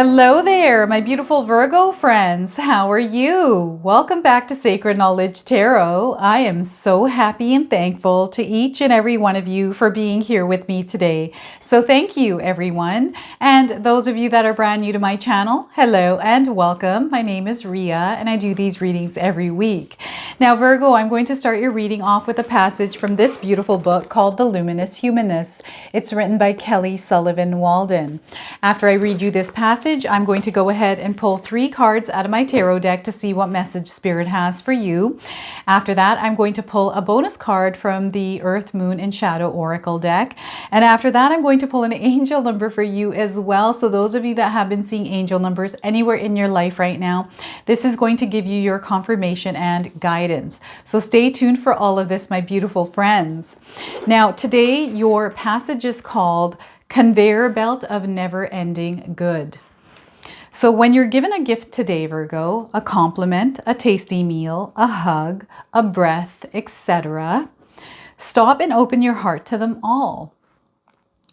Hello there, my beautiful Virgo friends. How are you? Welcome back to Sacred Knowledge Tarot. I am so happy and thankful to each and every one of you for being here with me today. So thank you, everyone. And those of you that are brand new to my channel, hello and welcome. My name is Ria and I do these readings every week. Now, Virgo, I'm going to start your reading off with a passage from this beautiful book called The Luminous Humanist. It's written by Kelly Sullivan Walden. After I read you this passage, I'm going to go ahead and pull 3 cards out of my tarot deck to see what message Spirit has for you. After that, I'm going to pull a bonus card from the Earth, Moon, and Shadow Oracle deck. And after that, I'm going to pull an angel number for you as well. So those of you that have been seeing angel numbers anywhere in your life right now, this is going to give you your confirmation and guidance. So stay tuned for all of this, my beautiful friends. Now, today, your passage is called Conveyor Belt of Never-Ending Good. So when you're given a gift today, Virgo, a compliment, a tasty meal, a hug, a breath, etc., stop and open your heart to them all.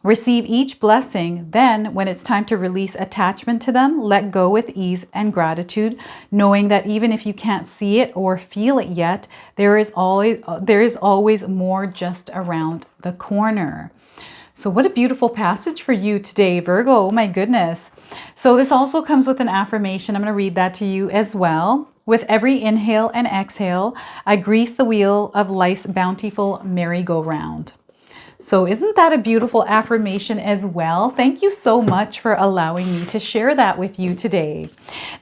Receive each blessing. Then, when it's time to release attachment to them, let go with ease and gratitude, knowing that even if you can't see it or feel it yet, there is always more just around the corner. So what a beautiful passage for you today, Virgo. Oh my goodness. So this also comes with an affirmation. I'm going to read that to you as well. With every inhale and exhale, I grease the wheel of life's bountiful merry-go-round. So isn't that a beautiful affirmation as well? Thank you so much for allowing me to share that with you today.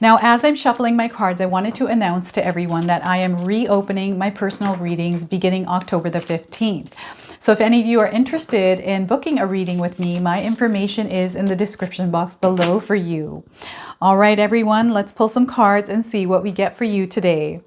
Now, as I'm shuffling my cards, I wanted to announce to everyone that I am reopening my personal readings beginning October the 15th. So if any of you are interested in booking a reading with me, my information is in the description box below for you. All right, everyone, let's pull some cards and see what we get for you today.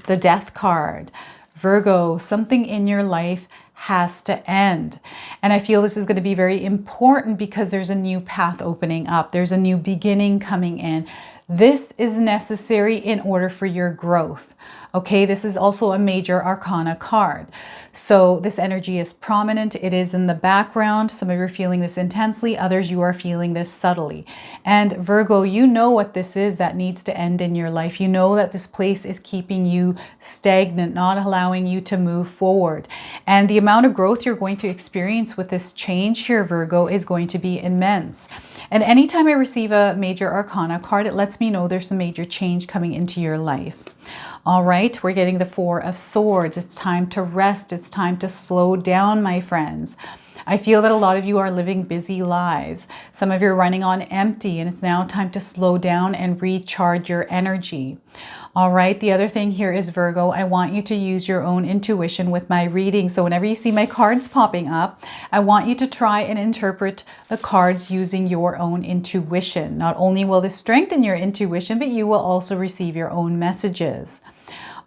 The Death card. Virgo, something in your life has to end. And I feel this is going to be very important because there's a new path opening up. There's a new beginning coming in. This is necessary in order for your growth. Okay, this is also a major arcana card. So this energy is prominent. It is in the background. Some of you are feeling this intensely. Others, you are feeling this subtly. And Virgo, you know what this is that needs to end in your life. You know that this place is keeping you stagnant, not allowing you to move forward. And the amount of growth you're going to experience with this change here, Virgo, is going to be immense. And anytime I receive a major arcana card, it lets me know there's a major change coming into your life. All right, we're getting the 4 of Swords. It's time to rest. It's time to slow down, my friends. I feel that a lot of you are living busy lives. Some of you are running on empty, and it's now time to slow down and recharge your energy. All right, the other thing here is, Virgo, I want you to use your own intuition with my reading. So whenever you see my cards popping up, I want you to try and interpret the cards using your own intuition. Not only will this strengthen your intuition, but you will also receive your own messages.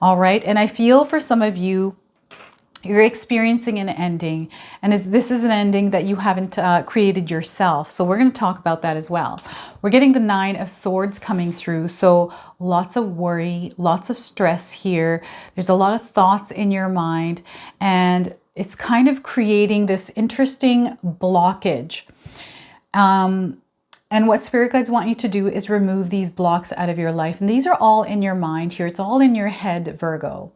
All right, and I feel for some of you, you're experiencing an ending, and this is an ending that you haven't created yourself. So we're going to talk about that as well. We're getting the 9 of Swords coming through. So lots of worry, lots of stress here. There's a lot of thoughts in your mind, and it's kind of creating this interesting blockage. And what Spirit Guides want you to do is remove these blocks out of your life. And these are all in your mind here. It's all in your head, Virgo.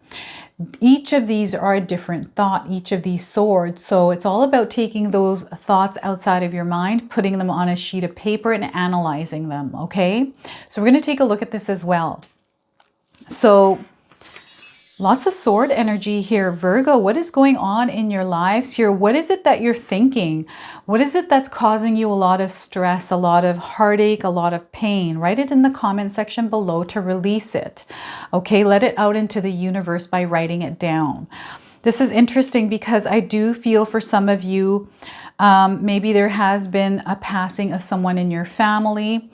Each of these are a different thought, each of these swords. So it's all about taking those thoughts outside of your mind, putting them on a sheet of paper and analyzing them, okay? So we're going to take a look at this as well. So lots of sword energy here, Virgo. What is going on in your lives here? What is it that you're thinking? What is it that's causing you a lot of stress, a lot of heartache, a lot of pain? Write it in the comment section below to release it. Okay, let it out into the universe by writing it down. This is interesting because I do feel for some of you, maybe there has been a passing of someone in your family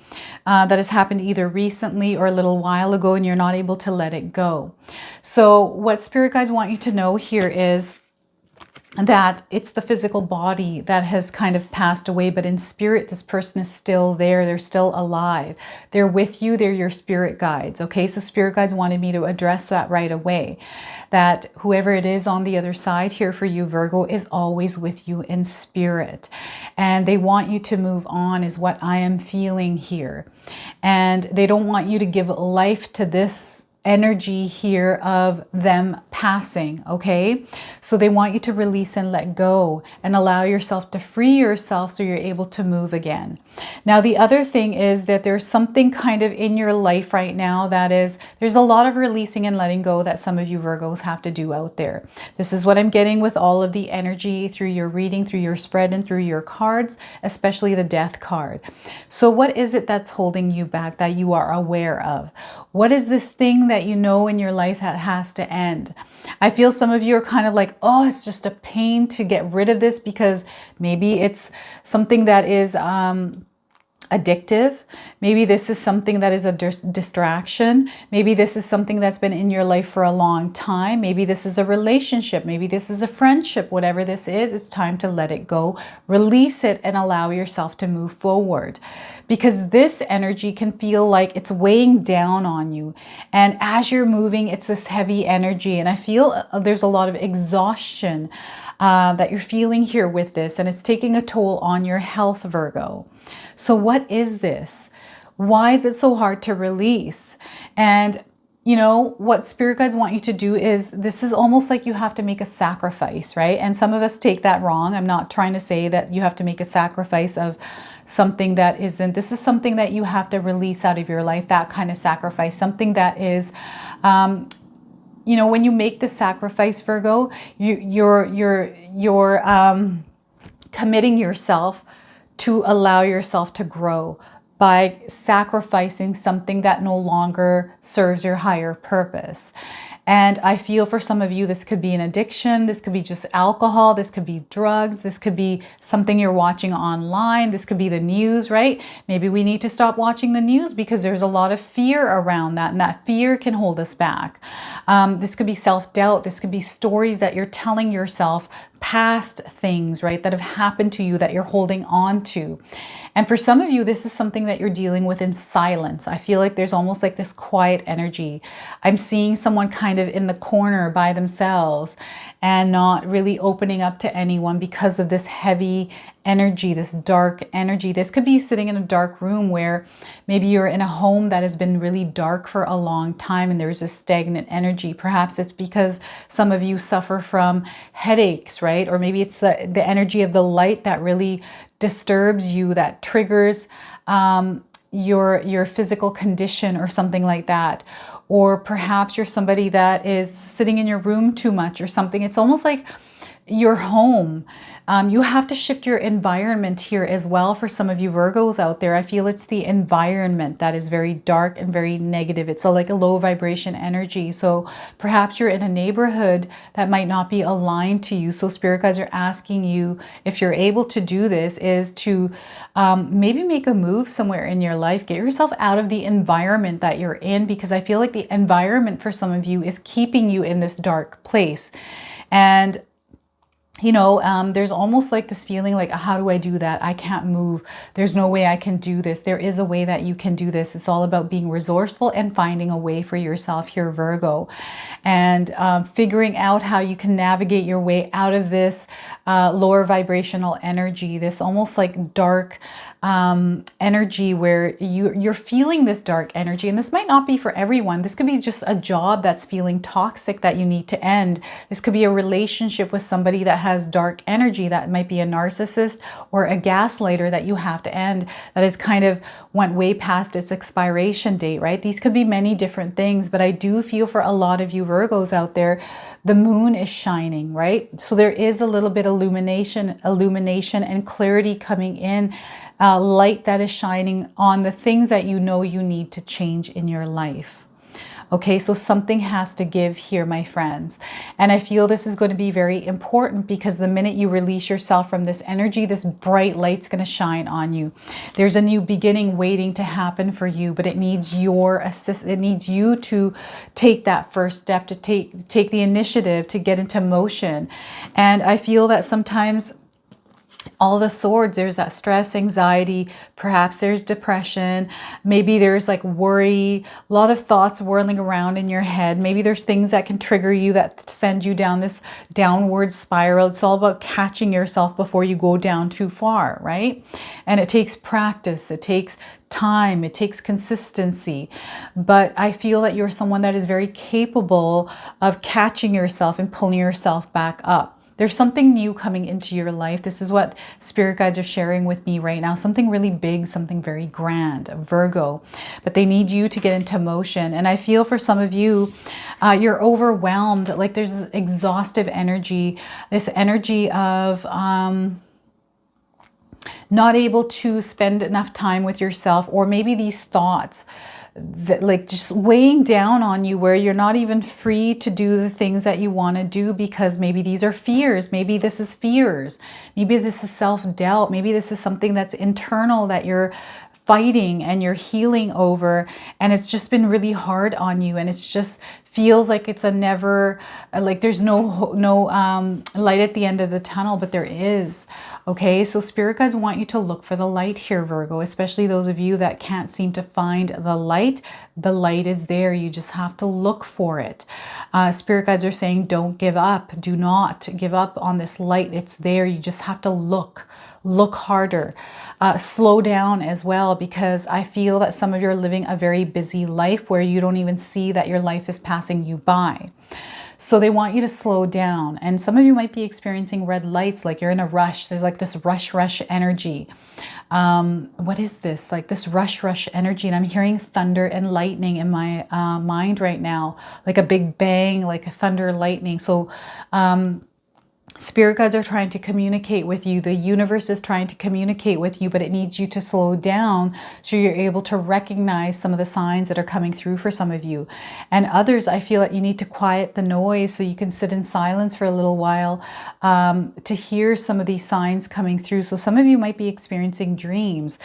that has happened either recently or a little while ago, and you're not able to let it go. So what Spirit Guides want you to know here is that it's the physical body that has kind of passed away, but in spirit, this person is still there. They're still alive. They're with you. They're your spirit guides. Okay, so spirit guides wanted me to address that right away, that whoever it is on the other side here for you, Virgo, is always with you in spirit. And they want you to move on is what I am feeling here. And they don't want you to give life to this energy here of them passing, okay? So they want you to release and let go and allow yourself to free yourself so you're able to move again. Now, the other thing is that there's something kind of in your life right now that is, there's a lot of releasing and letting go that some of you Virgos have to do out there. This is what I'm getting with all of the energy through your reading, through your spread, and through your cards, especially the Death card. So what is it that's holding you back that you are aware of? What is this thing that you know in your life that has to end? I feel some of you are kind of like, oh, it's just a pain to get rid of this, because maybe it's something that is addictive. Maybe this is something that is a distraction. Maybe this is something that's been in your life for a long time. Maybe this is a relationship. Maybe this is a friendship. Whatever this is, it's time to let it go, release it, and allow yourself to move forward. Because this energy can feel like it's weighing down on you. And as you're moving, it's this heavy energy. And I feel there's a lot of exhaustion that you're feeling here with this. And it's taking a toll on your health, Virgo. So what is this? Why is it so hard to release? And you know, what spirit guides want you to do is, this is almost like you have to make a sacrifice, right? And some of us take that wrong. I'm not trying to say that you have to make a sacrifice of something that isn't. This is something that you have to release out of your life, that kind of sacrifice, something that is, you know, when you make the sacrifice, Virgo, you're committing yourself to allow yourself to grow by sacrificing something that no longer serves your higher purpose. And I feel for some of you, this could be an addiction. This could be just alcohol. This could be drugs. This could be something you're watching online. This could be the news, right? Maybe we need to stop watching the news because there's a lot of fear around that, and that fear can hold us back. This could be self-doubt. This could be stories that you're telling yourself, past things, right, that have happened to you that you're holding on to. And for some of you, this is something that you're dealing with in silence. I feel like there's almost like this quiet energy. I'm seeing someone kind of in the corner by themselves and not really opening up to anyone because of this heavy energy, this dark energy. This could be sitting in a dark room where maybe you're in a home that has been really dark for a long time and there's a stagnant energy. Perhaps it's because some of you suffer from headaches, right? Or maybe it's the energy of the light that really disturbs you, that triggers your physical condition or something like that. Or perhaps you're somebody that is sitting in your room too much or something. It's almost like your home. You have to shift your environment here as well. For some of you Virgos out there, I feel it's the environment that is very dark and very negative. It's like a low vibration energy. So perhaps you're in a neighborhood that might not be aligned to you. So spirit guides are asking you, if you're able to do this, is to maybe make a move somewhere in your life. Get yourself out of the environment that you're in, because I feel like the environment for some of you is keeping you in this dark place. And you know, there's almost like this feeling like, how do I do that? I can't move. There's no way I can do this. There is a way that you can do this. It's all about being resourceful and finding a way for yourself here, Virgo, and figuring out how you can navigate your way out of this lower vibrational energy, this almost like dark energy where you're feeling this dark energy. And this might not be for everyone. This could be just a job that's feeling toxic that you need to end. This could be a relationship with somebody that has dark energy, that might be a narcissist or a gaslighter that you have to end, that is kind of went way past its expiration date, right? These could be many different things, but I do feel for a lot of you Virgos out there, the moon is shining, right? So there is a little bit of illumination and clarity coming in, light that is shining on the things that you know you need to change in your life. Okay, so something has to give here, my friends. And I feel this is going to be very important because the minute you release yourself from this energy, this bright light's going to shine on you. There's a new beginning waiting to happen for you, but it needs your assist. It needs you to take that first step, to take the initiative, to get into motion. And I feel that sometimes all the swords, there's that stress, anxiety, perhaps there's depression, maybe there's like worry, a lot of thoughts whirling around in your head. Maybe there's things that can trigger you that send you down this downward spiral. It's all about catching yourself before you go down too far, right? And it takes practice, it takes time, it takes consistency. But I feel that you're someone that is very capable of catching yourself and pulling yourself back up. There's something new coming into your life. This is what spirit guides are sharing with me right now. Something really big, something very grand, Virgo. But they need you to get into motion. And I feel for some of you, you're overwhelmed. Like there's this exhaustive energy, this energy of not able to spend enough time with yourself, or maybe these thoughts that like just weighing down on you where you're not even free to do the things that you want to do because maybe these are fears. Maybe this is fears. Maybe this is self-doubt. Maybe this is something that's internal that you're fighting and you're healing over, and it's just been really hard on you, and it's just feels like it's a never, like there's no light at the end of the tunnel, but there is. Okay, so spirit guides want you to look for the light here, Virgo, especially those of you that can't seem to find the light. The light is there. You just have to look for it. Spirit guides are saying, don't give up. Do not give up on this light. It's there. You just have to look harder. Slow down as well, because I feel that some of you are living a very busy life where you don't even see that your life is passing you by. So they want you to slow down. And some of you might be experiencing red lights, like you're in a rush. There's like this rush energy. What is this? Like this rush energy. And I'm hearing thunder and lightning in my mind right now, like a big bang, like a thunder, lightning. So spirit guides are trying to communicate with you. The universe is trying to communicate with you, but it needs you to slow down so you're able to recognize some of the signs that are coming through for some of you. And others, I feel that you need to quiet the noise so you can sit in silence for a little while to hear some of these signs coming through. So some of you might be experiencing dreams.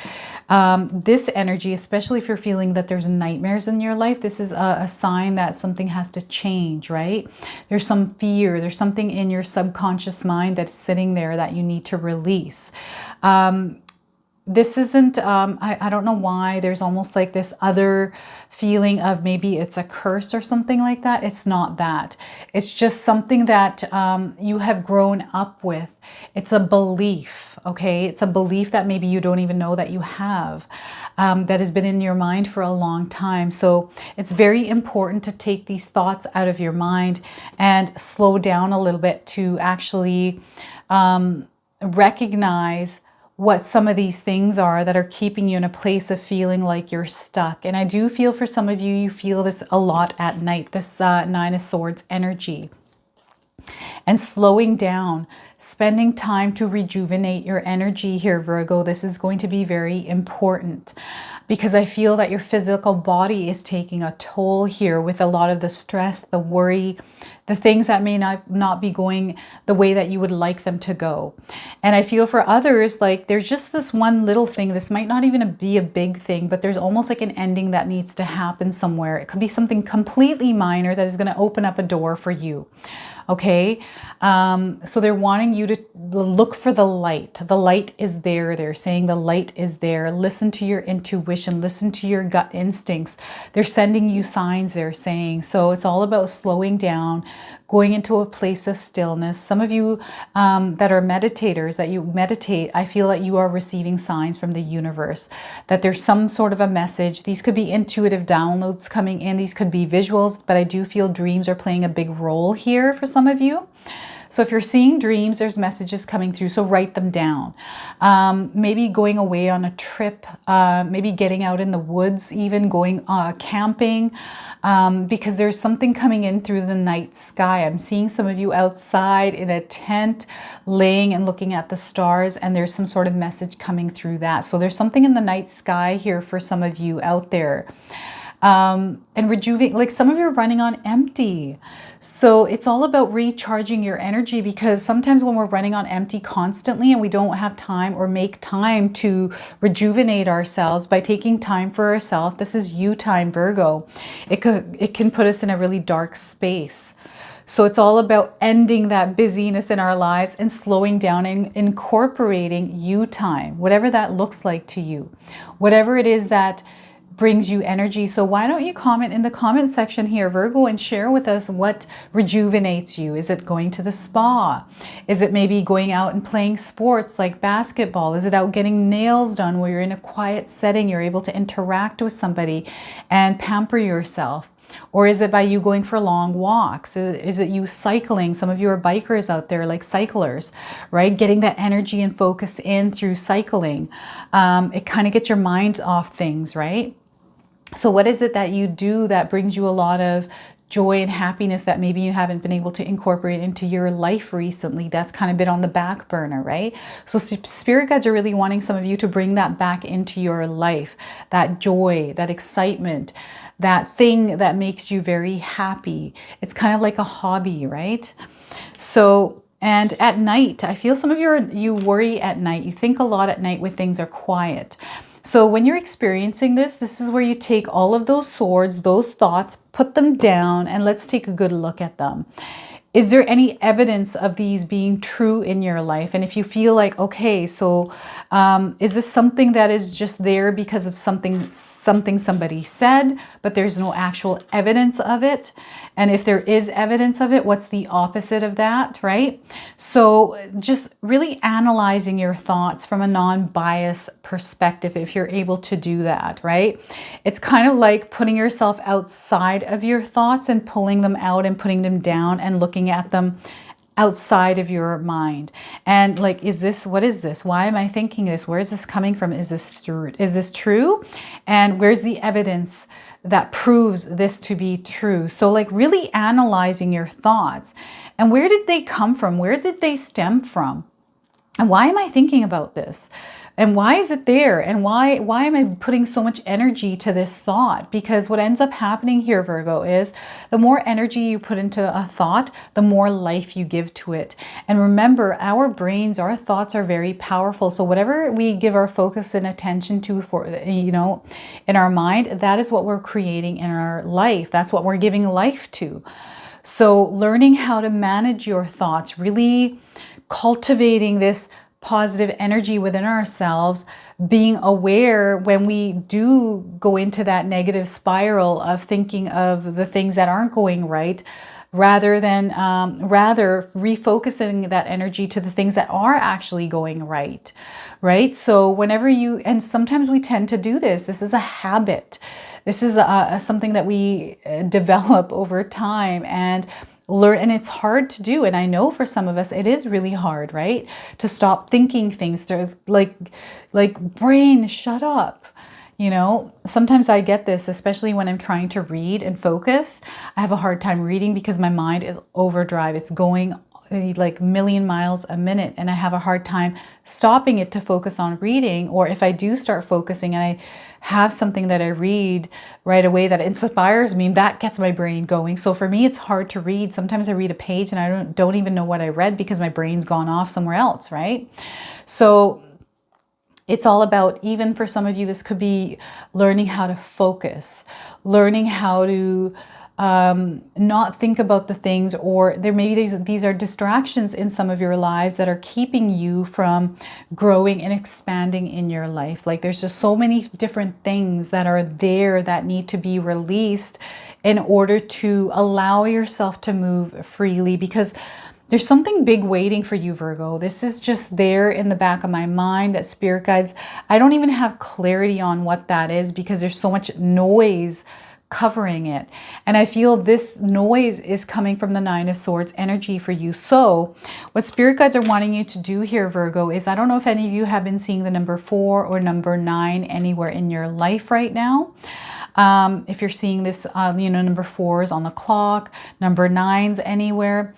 This energy, especially if you're feeling that there's nightmares in your life, this is a sign that something has to change, right? There's some fear, there's something in your subconscious mind that's sitting there that you need to release. This isn't, I don't know why, there's almost like this other feeling of maybe it's a curse or something like that. It's not that. It's just something that you have grown up with. It's a belief, okay? It's a belief that maybe you don't even know that you have, that has been in your mind for a long time. So it's very important to take these thoughts out of your mind and slow down a little bit to actually recognize what some of these things are that are keeping you in a place of feeling like you're stuck. And I do feel for some of you, you feel this a lot at night, this Nine of Swords energy. And slowing down, spending time to rejuvenate your energy here, Virgo. This is going to be very important because I feel that your physical body is taking a toll here with a lot of the stress, the worry, the things that may not be going the way that you would like them to go. And I feel for others, like there's just this one little thing. This might not even be a big thing, but there's almost like an ending that needs to happen somewhere. It could be something completely minor that is going to open up a door for you. Okay, so they're wanting you to look for the light. The light is there. They're saying the light is there. Listen to your intuition. Listen to your gut instincts. They're sending you signs, they're saying. So it's all about slowing down, going into a place of stillness. Some of you that are meditators, that you meditate, I feel that you are receiving signs from the universe, that there's some sort of a message. These could be intuitive downloads coming in. These could be visuals, but I do feel dreams are playing a big role here for some of you. So if you're seeing dreams, there's messages coming through, so write them down. Maybe going away on a trip, maybe getting out in the woods, even going camping, because there's something coming in through the night sky. I'm seeing some of you outside in a tent, laying and looking at the stars, and there's some sort of message coming through that. So there's something in the night sky here for some of you out there. and rejuvenate. Like some of you are running on empty. So it's all about recharging your energy, because sometimes when we're running on empty constantly and we don't have time or make time to rejuvenate ourselves by taking time for ourselves, this is you time, Virgo. It can put us in a really dark space. So it's all about ending that busyness in our lives and slowing down and incorporating you time, whatever that looks like to you, whatever it is that brings you energy. So why don't you comment in the comment section here, Virgo, and share with us what rejuvenates you? Is it going to the spa? Is it maybe going out and playing sports like basketball? Is it out getting nails done where you're in a quiet setting, you're able to interact with somebody and pamper yourself? Or is it by you going for long walks? Is it you cycling? Some of you are bikers out there, like cyclers, right? Getting that energy and focus in through cycling. It kind of gets your mind off things, right? So what is it that you do that brings you a lot of joy and happiness that maybe you haven't been able to incorporate into your life recently? That's kind of been on the back burner, right? So spirit guides are really wanting some of you to bring that back into your life, that joy, that excitement, that thing that makes you very happy. It's kind of like a hobby, right? So, and at night, I feel some of you worry at night. You think a lot at night when things are quiet. So when you're experiencing this is where you take all of those swords, those thoughts, put them down, and let's take a good look at them. Is there any evidence of these being true in your life? And if you feel like, okay, so is this something that is just there because of something somebody said, but there's no actual evidence of it? And if there is evidence of it, what's the opposite of that, right? So just really analyzing your thoughts from a non-biased perspective, if you're able to do that, right? It's kind of like putting yourself outside of your thoughts and pulling them out and putting them down and looking at them outside of your mind. And like, what is this? Why am I thinking this? Where is this coming from? Is this true? And where's the evidence that proves this to be true? So like really analyzing your thoughts and where did they come from? Where did they stem from? And why am I thinking about this? And why is it there? And why am I putting so much energy to this thought? Because what ends up happening here, Virgo, is the more energy you put into a thought, the more life you give to it. And remember, our brains, our thoughts are very powerful. So whatever we give our focus and attention to in our mind, that is what we're creating in our life. That's what we're giving life to. So learning how to manage your thoughts, really cultivating this positive energy within ourselves, being aware when we do go into that negative spiral of thinking of the things that aren't going right, rather refocusing that energy to the things that are actually going right, right? So whenever and sometimes we tend to do this. This is a habit. This is something that we develop over time and learn, and it's hard to do. And I know for some of us, it is really hard, right? To stop thinking things, to like brain, shut up. Sometimes I get this, especially when I'm trying to read and focus. I have a hard time reading because my mind is overdrive. It's going like a million miles a minute, and I have a hard time stopping it to focus on reading. Or if I do start focusing and I have something that I read right away that inspires me, that gets my brain going. So for me, it's hard to read. Sometimes I read a page and I don't even know what I read because my brain's gone off somewhere else, right? So it's all about, even for some of you, this could be learning how to focus, learning how to not think about the things, or there maybe these are distractions in some of your lives that are keeping you from growing and expanding in your life. Like there's just so many different things that are there that need to be released in order to allow yourself to move freely, because there's something big waiting for you, Virgo. This is just there in the back of my mind, that spirit guides, I don't even have clarity on what that is because there's so much noise covering it. And I feel this noise is coming from the Nine of Swords energy for you. So what spirit guides are wanting you to do here, Virgo, is, I don't know if any of you have been seeing the number 4 or number 9 anywhere in your life right now. If you're seeing this, you know, number 4s on the clock, number 9s anywhere,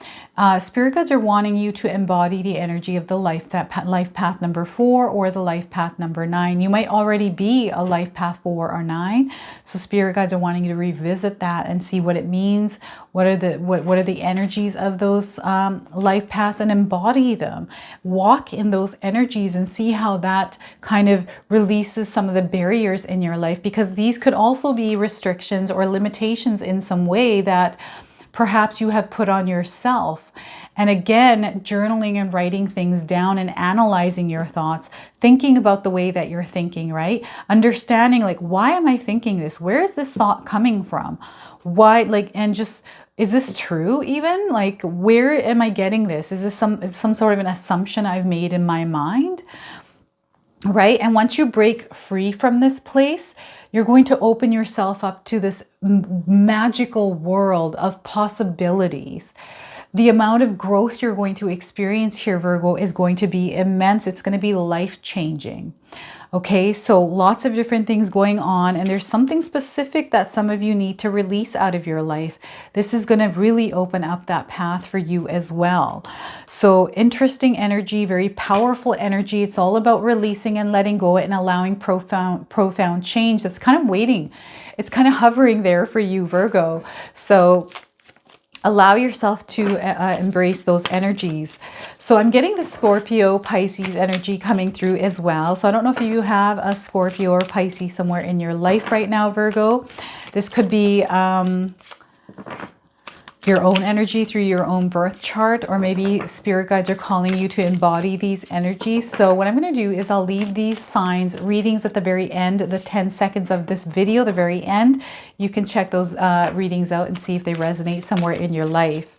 spirit guides are wanting you to embody the energy of the life path number 4 or the life path number 9. You might already be a life path 4 or 9, so spirit guides are wanting you to revisit that and see what it means. What are the energies of those life paths, and embody them. Walk in those energies and see how that kind of releases some of the barriers in your life, because these could also be restrictions or limitations in some way that perhaps you have put on yourself. And again, journaling and writing things down and analyzing your thoughts, thinking about the way that you're thinking, right? Understanding, like, why am I thinking this? Where is this thought coming from? Why, like, and just, is this true even? Like, where am I getting this? Is this some sort of an assumption I've made in my mind? Right? And once you break free from this place, you're going to open yourself up to this magical world of possibilities. The amount of growth you're going to experience here, Virgo, is going to be immense. It's going to be life-changing. Okay, so lots of different things going on, and there's something specific that some of you need to release out of your life. This is going to really open up that path for you as well. So interesting energy, very powerful energy. It's all about releasing and letting go and allowing profound change that's kind of waiting. It's kind of hovering there for you, Virgo. So allow yourself to embrace those energies. So I'm getting the Scorpio, Pisces energy coming through as well. So I don't know if you have a Scorpio or Pisces somewhere in your life right now, Virgo. This could be your own energy through your own birth chart, or maybe spirit guides are calling you to embody these energies. So what I'm going to do is I'll leave these signs, readings at the very end, the 10 seconds of this video, the very end. You can check those readings out and see if they resonate somewhere in your life.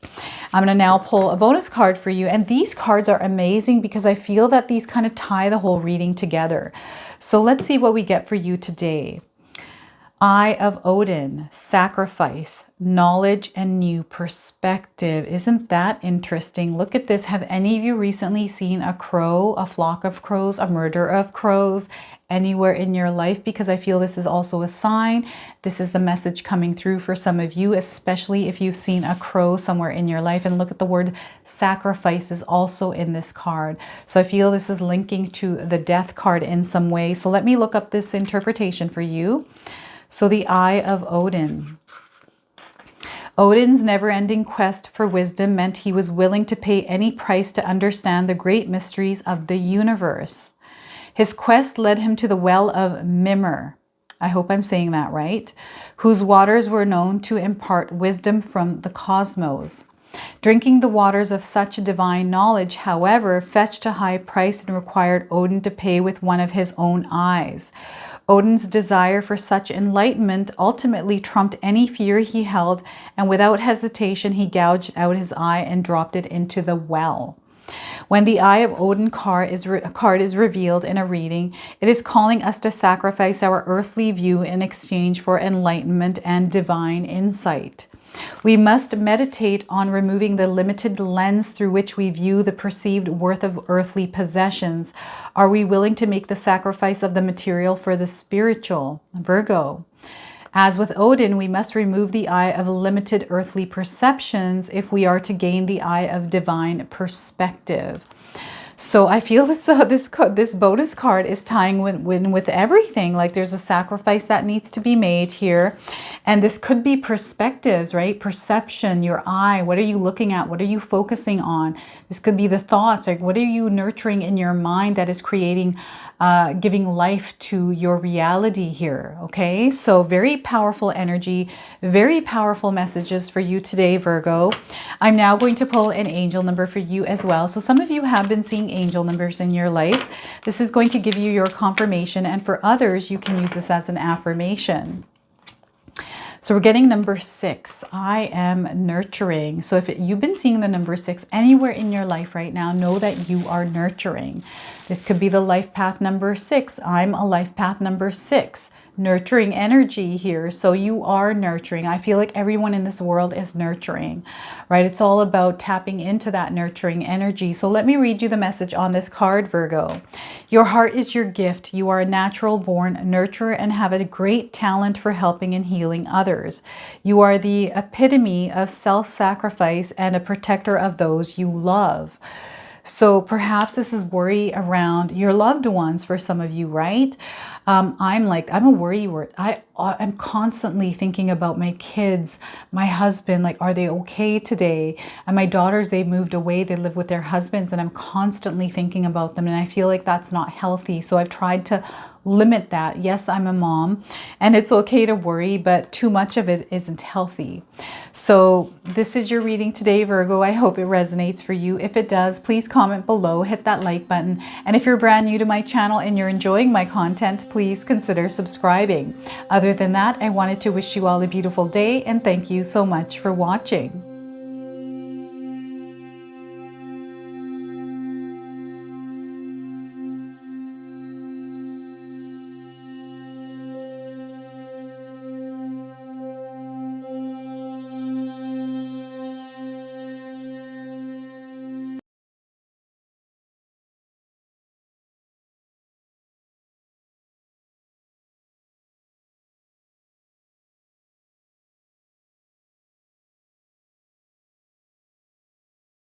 I'm going to now pull a bonus card for you. And these cards are amazing because I feel that these kind of tie the whole reading together. So let's see what we get for you today. Eye of Odin, sacrifice, knowledge, and new perspective. Isn't that interesting? Look at this. Have any of you recently seen a crow, a flock of crows, a murder of crows anywhere in your life? Because I feel this is also a sign. This is the message coming through for some of you, especially if you've seen a crow somewhere in your life. And look at the word sacrifice is also in this card. So I feel this is linking to the death card in some way. So let me look up this interpretation for you. So the Eye of Odin. Odin's never-ending quest for wisdom meant he was willing to pay any price to understand the great mysteries of the universe. His quest led him to the well of Mimir, I hope I'm saying that right, whose waters were known to impart wisdom from the cosmos. Drinking the waters of such divine knowledge, however, fetched a high price and required Odin to pay with one of his own eyes. Odin's desire for such enlightenment ultimately trumped any fear he held, and without hesitation he gouged out his eye and dropped it into the well. When the Eye of Odin card is revealed in a reading, it is calling us to sacrifice our earthly view in exchange for enlightenment and divine insight. We must meditate on removing the limited lens through which we view the perceived worth of earthly possessions. Are we willing to make the sacrifice of the material for the spiritual? Virgo. As with Odin, we must remove the eye of limited earthly perceptions if we are to gain the eye of divine perspective. So I feel this bonus card is tying with everything. Like there's a sacrifice that needs to be made here. And this could be perspectives, right? Perception, your eye. What are you looking at? What are you focusing on? This could be the thoughts. Like what are you nurturing in your mind that is creating, giving life to your reality here? Okay, so very powerful energy, very powerful messages for you today, Virgo. I'm now going to pull an angel number for you as well. So some of you have been seeing angel numbers in your life. This is going to give you your confirmation, and for others you can use this as an affirmation. So we're getting number 6. I am nurturing. So if you've been seeing the number 6 anywhere in your life right now, know that you are nurturing. This could be the life path number 6. I'm a life path number 6. Nurturing energy here. So you are nurturing. I feel like everyone in this world is nurturing, right? It's all about tapping into that nurturing energy. So let me read you the message on this card, Virgo. Your heart is your gift. You are a natural born nurturer and have a great talent for helping and healing others. You are the epitome of self-sacrifice and a protector of those you love. So perhaps this is worry around your loved ones for some of you, right? I'm a worry. I'm constantly thinking about my kids, my husband, like, are they okay today? And my daughters, they moved away, they live with their husbands, and I'm constantly thinking about them. And I feel like that's not healthy. So I've tried to limit that. Yes, I'm a mom and it's okay to worry, but too much of it isn't healthy. So this is your reading today, Virgo. I hope it resonates for you. If it does, please comment below, hit that like button. And if you're brand new to my channel and you're enjoying my content, please consider subscribing. Other than that, I wanted to wish you all a beautiful day and thank you so much for watching.